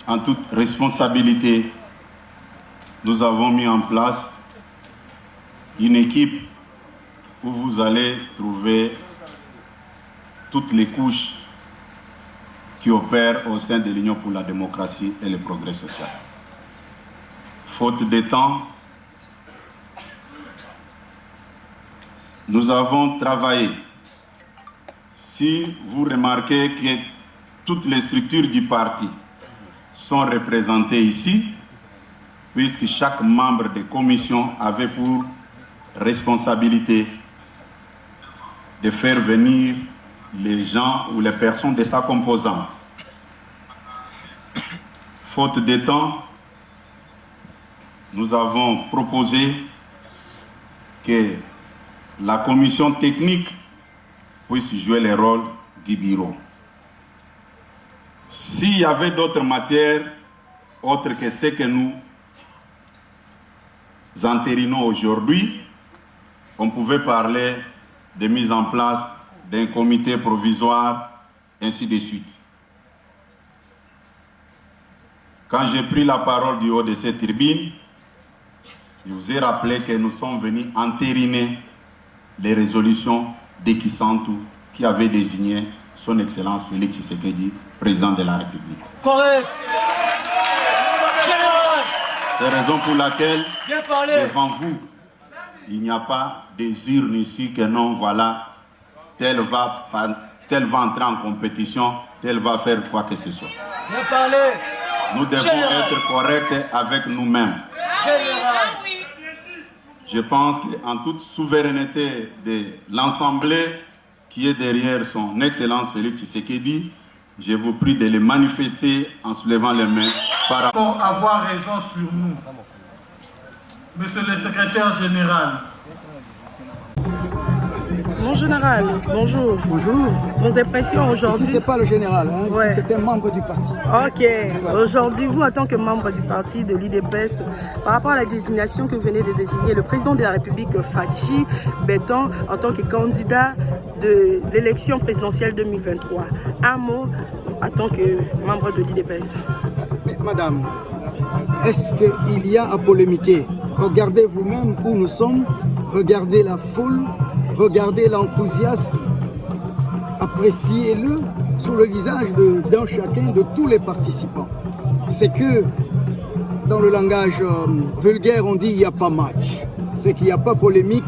En toute responsabilité, nous avons mis en place une équipe où vous allez trouver toutes les couches qui opèrent au sein de l'Union pour la démocratie et le progrès social. Faute de temps, nous avons travaillé. Si vous remarquez que toutes les structures du parti sont représentées ici, puisque chaque membre de commission avait pour responsabilité de faire venir les gens ou les personnes de sa composante. Faute de temps, nous avons proposé que la commission technique puisse jouer le rôle du bureau. S'il y avait d'autres matières autres que ce que nous entérinons aujourd'hui, on pouvait parler de mise en place d'un comité provisoire, ainsi de suite. Quand j'ai pris la parole du haut de cette tribune, je vous ai rappelé que nous sommes venus entériner les résolutions de Kisantu qui avait désigné son Excellence Félix Tshisekedi, président de la République. Correct. Général. C'est la raison pour laquelle, devant vous, il n'y a pas des urnes ici que non, voilà, tel va entrer en compétition, tel va faire quoi que ce soit. Bien parlé. Nous devons être corrects avec nous-mêmes. Je pense qu'en toute souveraineté de l'Assemblée qui est derrière son Excellence Félix Tshisekedi, je vous prie de le manifester en soulevant les mains. Pour avoir raison sur nous, Monsieur le Secrétaire Général. Mon général, bonjour. Bonjour. Vos impressions aujourd'hui? Ici, ce n'est pas le général, hein. Ouais. C'est un membre du parti. Ok. Aujourd'hui, vous, en tant que membre du parti de l'UDPS, par rapport à la désignation que vous venez de désigner, le président de la République, Fachi Beton, en tant que candidat de l'élection présidentielle 2023, un mot en tant que membre de l'UDPS. Madame, est-ce qu'il y a à polémiquer? Regardez vous-même où nous sommes, regardez la foule, regardez l'enthousiasme, appréciez-le sur le visage d'un chacun, de tous les participants. C'est que, dans le langage vulgaire, on dit il n'y a pas match. C'est qu'il n'y a pas polémique,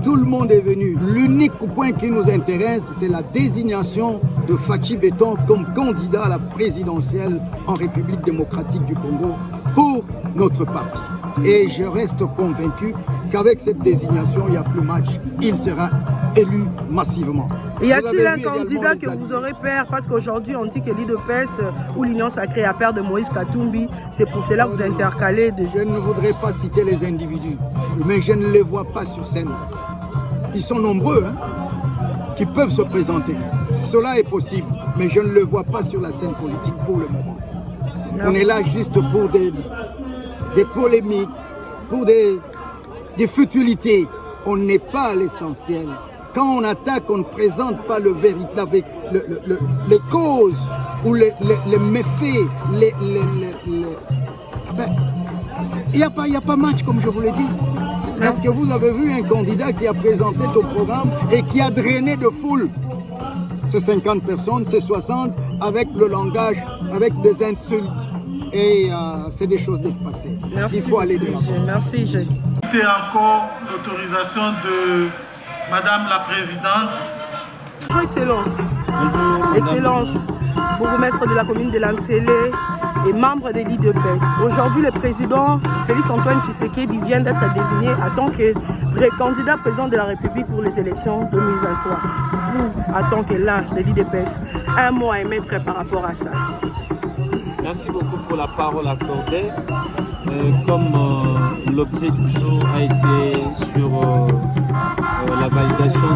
tout le monde est venu. L'unique point qui nous intéresse, c'est la désignation de Fachi Beton comme candidat à la présidentielle en République démocratique du Congo pour notre parti. Et je reste convaincu qu'avec cette désignation, il n'y a plus match. Il sera élu massivement. Y a-t-il un candidat que vous aurez peur? Parce qu'aujourd'hui, on dit que l'UDPS ou l'Union sacrée a peur de Moïse Katumbi. C'est pour cela que vous intercalez. Je ne voudrais pas citer les individus, mais je ne les vois pas sur scène. Ils sont nombreux, hein, qui peuvent se présenter. Cela est possible, mais je ne le vois pas sur la scène politique pour le moment. Non. On est là juste pour des polémiques, pour des futilités. On n'est pas à l'essentiel. Quand on attaque, on ne présente pas le véritable, les causes ou les méfaits. Il n'y a pas match, comme je vous l'ai dit. Est-ce que vous avez vu un candidat qui a présenté ton programme et qui a drainé de foule? C'est 50 personnes, c'est 60, avec le langage, avec des insultes. Et c'est des choses d'espacées. Il faut aller de l'avant. Merci, G. C'était encore l'autorisation de Madame la Présidente. Bonjour, Excellence. Bonjour. Excellence, bourgmestre de la commune de Lantsele et membre de l'UDPS. Aujourd'hui, le président Félix-Antoine Tshisekedi vient d'être désigné en tant que candidat président de la République pour les élections 2023. Vous, en tant que l'un de l'UDPS, un mot à émettre par rapport à ça. Merci beaucoup pour la parole accordée. Comme l'objet du jour a été sur la validation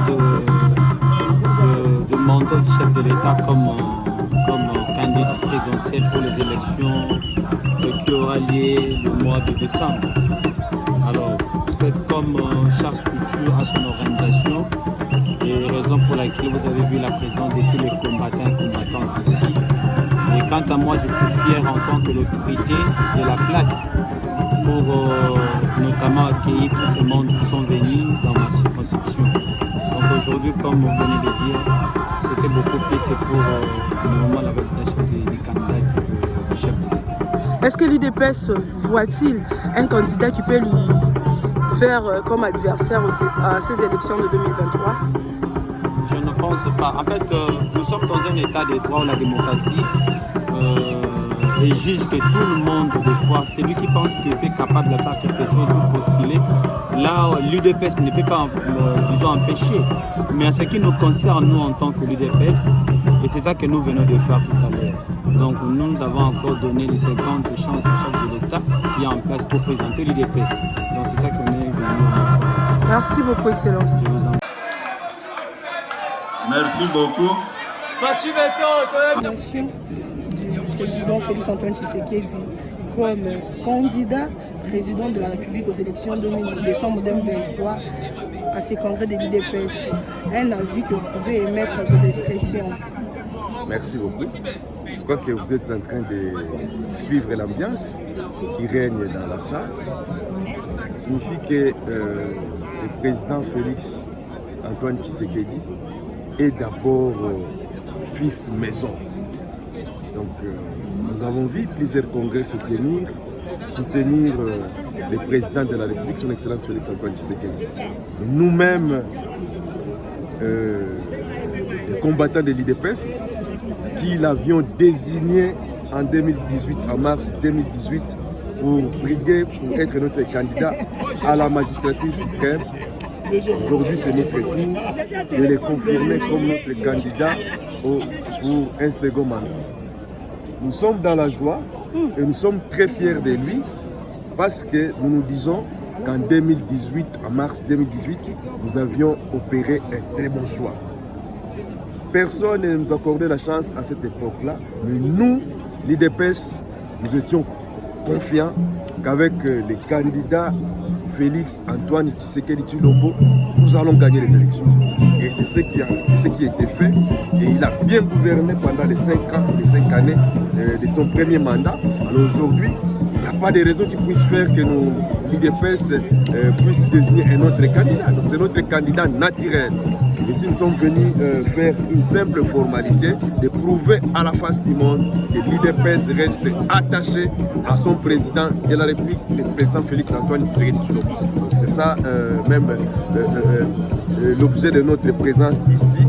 de mandat du chef de l'État comme candidat présidentiel pour les élections qui aura lieu le mois de décembre. Alors, faites comme chaque structure a son organisation, et raison pour laquelle vous avez vu la présence de tous les combattants et combattantes ici. Et quand Quant à moi, je suis fier en tant que l'autorité de la place pour notamment accueillir tous ces mondes qui sont venus dans ma circonscription. Donc aujourd'hui, comme vous venez de dire, c'était beaucoup plus pour le moment la validation des candidats du chef de l'État. Est-ce que l'UDPS voit-il un candidat qui peut lui faire comme adversaire à ces élections de 2023? Je ne pense pas. En fait, nous sommes dans un état de droit où la démocratie exige que tout le monde, des fois, celui qui pense qu'il est capable de faire quelque chose, de postuler, là, l'UDPS ne peut pas, disons, empêcher. Mais en ce qui nous concerne, nous, en tant que l'UDPS, et c'est ça que nous venons de faire tout à l'heure. Donc, nous avons encore donné les 50 chances au chef de l'État qui est en place pour présenter l'UDPS. Donc, c'est ça qu'on est venu faire. Merci beaucoup, Excellence. Merci beaucoup. Merci du président Félix Antoine Tshisekedi comme candidat président de la République aux élections de décembre 2023 à ce congrès de l'UDPS. Un avis que vous pouvez émettre à vos expressions. Merci beaucoup. Je crois que vous êtes en train de suivre l'ambiance qui règne dans la salle. Ça signifie que le président Félix Antoine Tshisekedi est d'abord fils maison. Donc nous avons vu plusieurs congrès soutenir le président de la République, son Excellence Félix Antoine Tshisekedi. Nous-mêmes, les combattants de l'UDPS, qui l'avions désigné en 2018, en mars 2018, pour briguer, pour être notre candidat à la magistrature suprême. Aujourd'hui, c'est notre tour de le confirmer comme notre candidat pour un second mandat. Nous sommes dans la joie et nous sommes très fiers de lui parce que nous nous disons qu'en 2018, en mars 2018, nous avions opéré un très bon choix. Personne ne nous accordait la chance à cette époque-là, mais nous, l'UDPS, nous étions confiants qu'avec les candidats Félix Antoine Tshisekedi Tshilombo, nous allons gagner les élections. Et c'est ce qui a été fait. Et il a bien gouverné pendant les 5 années de son premier mandat. Alors aujourd'hui, il n'y a pas de raison qui puisse faire que l'UDPS puisse désigner un autre candidat. Donc c'est notre candidat naturel. Ici, nous sommes venus faire une simple formalité de prouver à la face du monde que l'UDPS reste attaché à son président de la République, le président Félix Antoine Tshisekedi Tshilombo. C'est ça même l'objet de notre présence ici.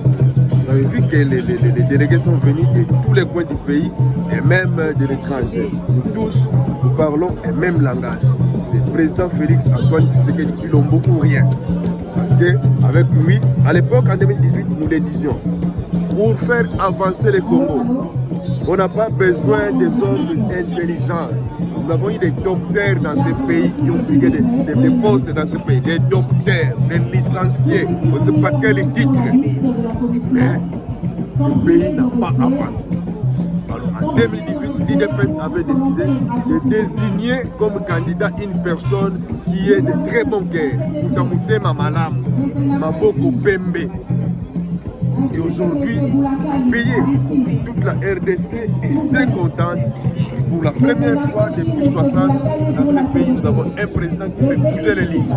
Vous avez vu que les délégués sont venus de tous les coins du pays et même de l'étranger. Nous tous, nous parlons un même langage. C'est le président Félix Antoine Tshisekedi Tshilombo ou rien. Parce qu'avec lui, à l'époque, en 2018, nous le disions, pour faire avancer le Congo, on n'a pas besoin des hommes intelligents. Nous avons eu des docteurs dans ce pays qui ont pris des postes dans ce pays, des docteurs, des licenciés, on ne sait pas quel titre. Mais ce pays n'a pas avancé. Alors en 2018, l'UDPS avait décidé de désigner comme candidat une personne qui est de très bon cœur, Moutamutema Malam, Maboko Pembe. Et aujourd'hui, ça a payé. Toute la RDC est très contente. Pour la première fois depuis 60, dans ce pays, nous avons un président qui fait bouger les lignes.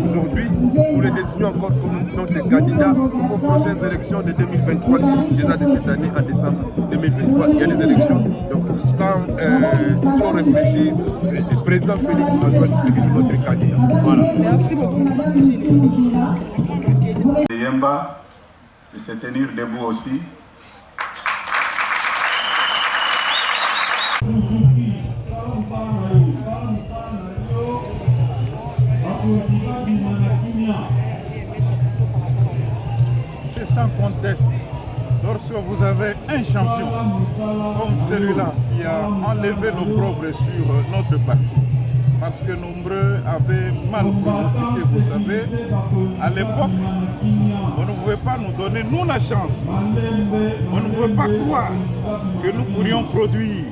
Aujourd'hui, nous le désignons encore comme notre candidat aux prochaines élections de 2023, déjà de cette année, en décembre 2023. Il y a des élections, donc sans trop réfléchir, c'est le président Félix Antoine Tshisekedi, notre candidat. Voilà. Merci beaucoup. Yemba, de se tenir debout aussi. C'est sans conteste. Lorsque vous avez un champion comme celui-là qui a enlevé l'opprobre sur notre parti, parce que nombreux avaient mal pronostiqué, vous savez, à l'époque, on ne pouvait pas nous donner, nous, la chance. On ne pouvait pas croire que nous pourrions produire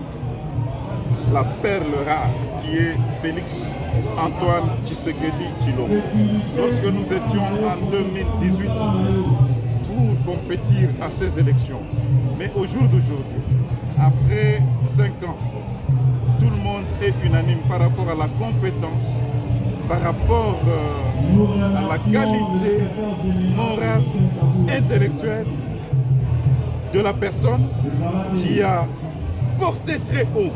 la perle rare qui est Félix Antoine Tshisekedi Tshilombo. Lorsque nous étions en 2018 pour compétir à ces élections, Mais au jour d'aujourd'hui, après 5 ans, tout le monde est unanime par rapport à la compétence, par rapport à la qualité morale, intellectuelle de la personne qui a porté très haut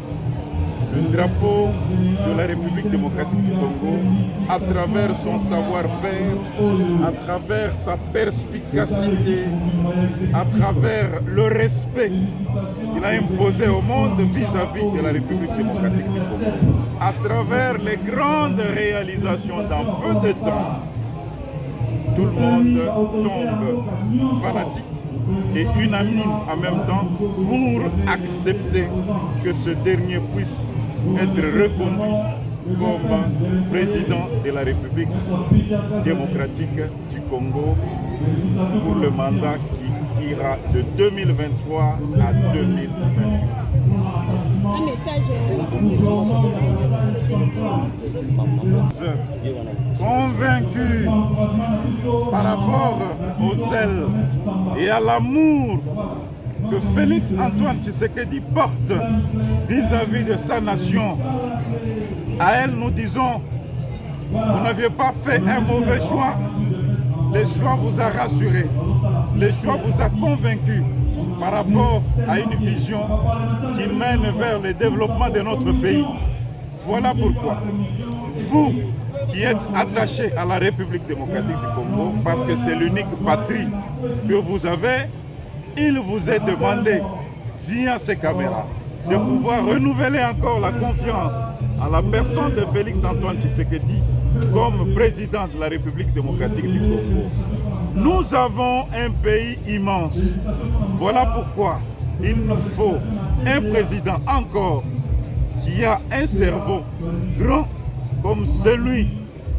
le drapeau de la République démocratique du Congo à travers son savoir-faire, à travers sa perspicacité, à travers le respect qu'il a imposé au monde vis-à-vis de la République démocratique du Congo, à travers les grandes réalisations dans peu de temps. Tout le monde tombe fanatique et unanime en même temps pour accepter que ce dernier puisse être reconduit comme président de la République démocratique du Congo pour le mandat qui ira de 2023 à 2028. Un message convaincu par rapport au zèle et à l'amour que Félix Antoine Tshisekedi porte vis-à-vis de sa nation. À elle, nous disons, vous n'aviez pas fait un mauvais choix. Le choix vous a rassuré. Le choix vous a convaincu par rapport à une vision qui mène vers le développement de notre pays. Voilà pourquoi vous qui êtes attachés à la République démocratique du Congo, parce que c'est l'unique patrie que vous avez, il vous est demandé, via ces caméras, de pouvoir renouveler encore la confiance à la personne de Félix Antoine Tshisekedi comme président de la République démocratique du Congo. Nous avons un pays immense. Voilà pourquoi il nous faut un président encore qui a un cerveau grand comme celui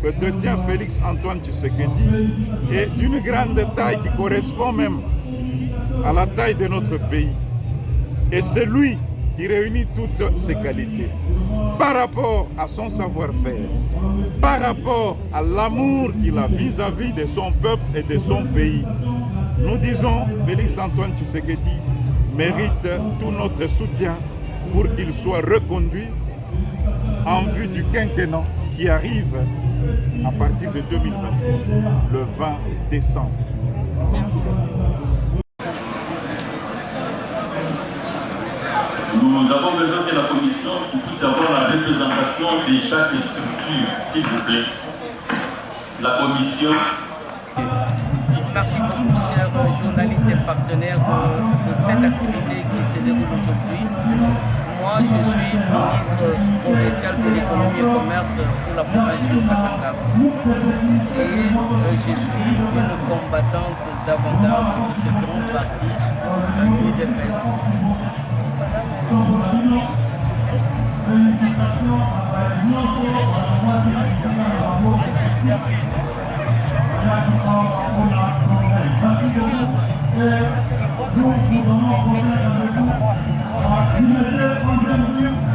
que détient Félix Antoine Tshisekedi et d'une grande taille qui correspond même à la taille de notre pays. Et c'est lui qui réunit toutes ces qualités par rapport à son savoir-faire, par rapport à l'amour qu'il a vis-à-vis de son peuple et de son pays. Nous disons, Félix Antoine Tshisekedi mérite tout notre soutien pour qu'il soit reconduit en vue du quinquennat qui arrive à partir de 2023, le 20 décembre. Merci. Nous avons besoin que la commission puisse avoir la représentation de chaque structure, s'il vous plaît. La commission. Merci beaucoup, chers journalistes et partenaires de cette activité qui se déroule aujourd'hui. Moi, je suis ministre provincial de l'économie et commerce pour la province du Katanga. Et je suis une combattante d'avant-garde de ce grand parti, l'UDPS.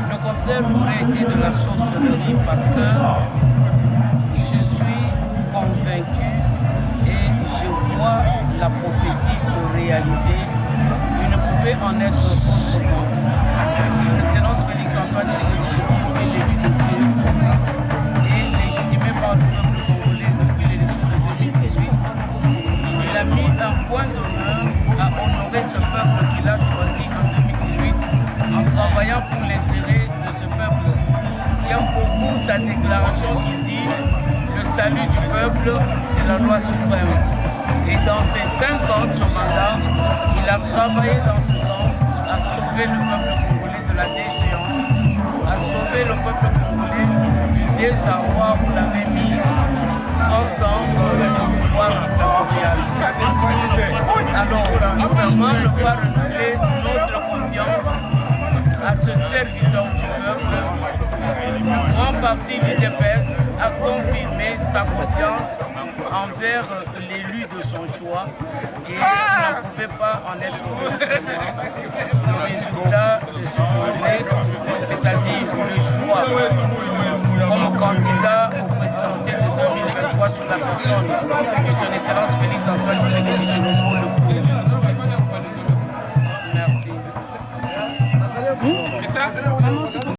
Le contraire aurait été de la sorcellerie parce que je suis convaincu et je vois la prophétie se réaliser. Il ne pouvait en être autrement. Son Excellence Félix Antoine Tshisekedi Tshilombo est l'élu de Dieu et légitimé par le peuple congolais depuis l'élection de 2018. Il a mis un point d'honneur à honorer ce peuple qu'il a choisi en 2018 en travaillant pour l'intérêt de ce peuple. J'aime beaucoup sa déclaration qui dit « Le salut du peuple, c'est la loi suprême ». Et dans ces 5 ans de son mandat, il a travaillé dans ce sens à sauver le peuple congolais de la déchéance, à sauver le peuple congolais du désarroi où l'avait mis 30 ans de pouvoir dictatorial. Alors, le gouvernement doit renouveler notre confiance à ce serviteur du peuple. Le grand parti l'UDPS a confirmé sa confiance envers l'élu de son choix et il ne pouvait pas en être autrement. Le résultat de ce congrès, c'est-à-dire le choix comme candidat au présidentiel de 2023 sur la personne de son Excellence Félix Antoine Tshisekedi Tshilombo le prouve. vraiment c'est possible.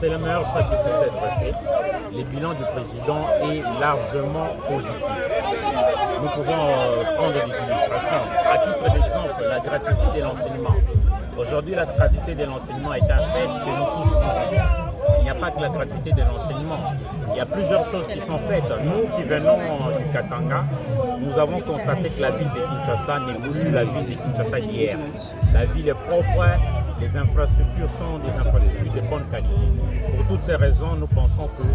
C'est le meilleur choix qui puisse être fait. Le bilan du président est largement positif. Nous pouvons prendre des illustrations. À titre d'exemple, la gratuité de l'enseignement. Aujourd'hui, la gratuité de l'enseignement est un fait que nous tous vivons. Il n'y a pas que la gratuité de l'enseignement. Il y a plusieurs choses qui sont faites. Nous qui venons du Katanga, nous avons constaté que la ville de Kinshasa n'est plus la ville de Kinshasa d'hier. La ville est propre, les infrastructures sont des infrastructures de bonne qualité. Pour toutes ces raisons, nous pensons que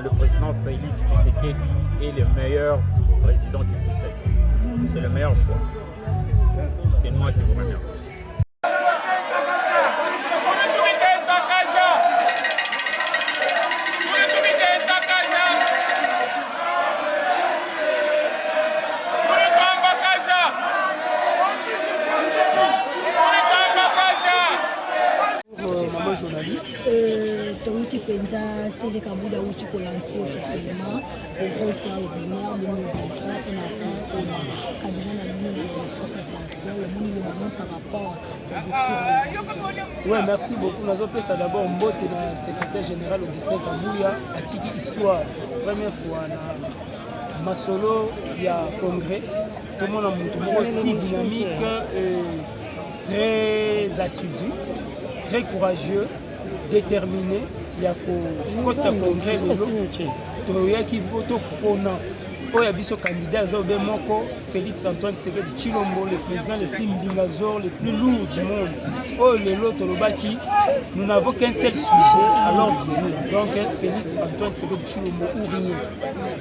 le président Félix Tshisekedi est le meilleur président qui puisse être. C'est le meilleur choix. C'est moi qui vous remercie. Journaliste. Touti Penza, CG Kabouda Outi lancé officiellement au poste ordinaire 2023 pour la candidat à l'élection présidentielle, par rapport au discours. Oui, merci beaucoup. Nous avons ça d'abord un mot de secrétaire général Augustin Kabouya, à Tiki Histoire, première fois na Masolo, il y a congrès. Tout le monde a montré aussi dynamique, très assidu. Très courageux, déterminé. Il y a quand ça congrès le candidat Félix Antoine Tshisekedi Tshilombo, le président le plus mbingazor, le plus lourd du monde. Oh, nous n'avons qu'un seul sujet à l'ordre du jour. Donc Félix Antoine Tshisekedi Tshilombo ou rien.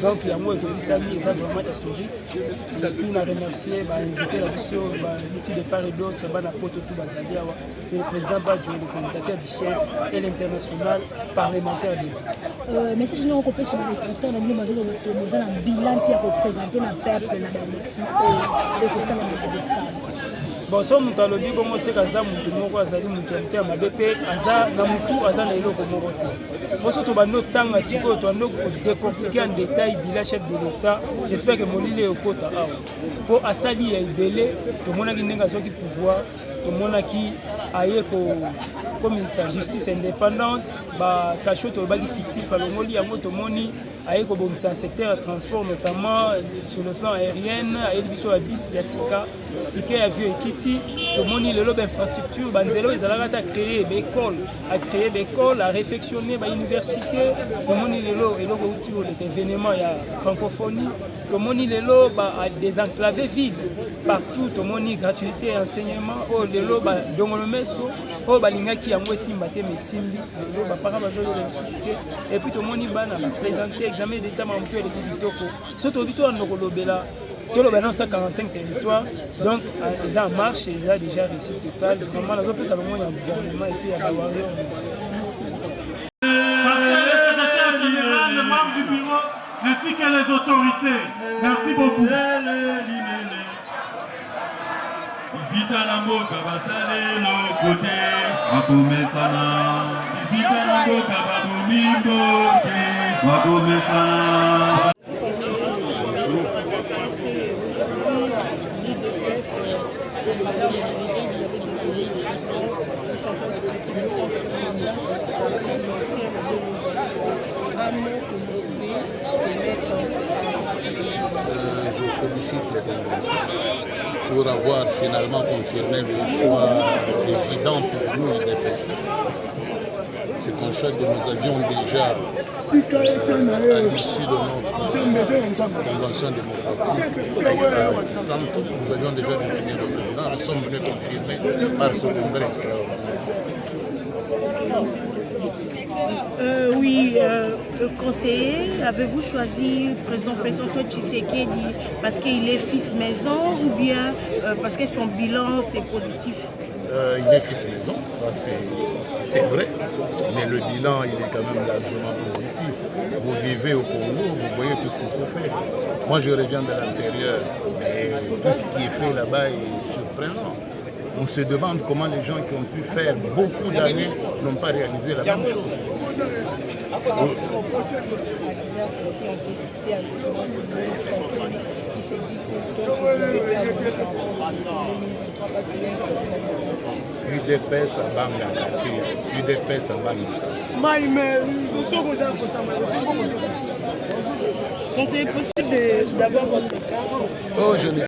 Donc il y a moi qui Sami, c'est vraiment historique. Et puis on a remercié, invité la mission, l'outil de part et d'autre, c'est le président Badjo, le communicateur du chef et l'international parlementaire. Mais si je n'ai pas compris sur les tracteurs, on a mis un bilan qui a représenté le peuple dans l'élection et que ça l'a décembre. Bon, si on a dit que c'est un peu azali mutu ya mabe pe aza na mutu aza na eloko moko te. Poso to bando tanga siko to ando décortiquer en détail bilan chef de l'État. J'espère que molile okota awa. Po asali ya ibele to mona ki ndenga soki pouvoir to mona ki aye ko comme sa justice indépendante ba kacho to ba ki fictif alongoli yango to moni aye ko bomisa un secteur de transport notamment sur le plan aérien aye biso ya bis ya sika ticket avion ekiti to moni le lobe infrastructure banzelo ezalaka ta créer des écoles à réfectionner ba université to moni le lo eloko uti les événements ya francophonie to moni le lo ba désenclaver ville partout to moni gratuité enseignement oh le lo ba dongolo meso oh balingaki yango simba te mesimbi le lo ba para bazo le susciter et puis to moni bana ba présenter examen d'état mamtu et de kitoko surtout bito ndoko lobela tout le balance à 45 territoires, donc ils ont en marche, ils ont déjà réussi total. Vraiment, la zone ça va moins un gouvernement et puis à la merci. Le secrétaire général, le membre du bureau, ainsi que les autorités. Merci beaucoup. Je félicite les congressistes pour avoir finalement confirmé le choix évident pour nous, les DPC. C'est un choix que nous avions déjà à l'issue de notre convention démocratique. Nous avions déjà désigné le président, nous sommes venus confirmer par ce congrès extraordinaire. Oui, conseiller, avez-vous choisi le président Félix Antoine Tshisekedi parce qu'il est fils maison ou bien parce que son bilan c'est positif? Il est fils maison, ça c'est vrai, mais le bilan il est quand même largement positif. Vous vivez au Congo, vous voyez tout ce qui se fait. Moi je reviens de l'intérieur, mais tout ce qui est fait là-bas est surprenant. On se demande comment les gens qui ont pu faire beaucoup d'années n'ont pas réalisé la même chose. par rapport au parti adverse, si on peut citer avec qui se dit que vous avez été abonné par rapport aux élections 2023 parce qu'il y a un candidat. UDPS Banga, UDPS Banga. Conseiller, possible d'avoir votre carte? Oh, je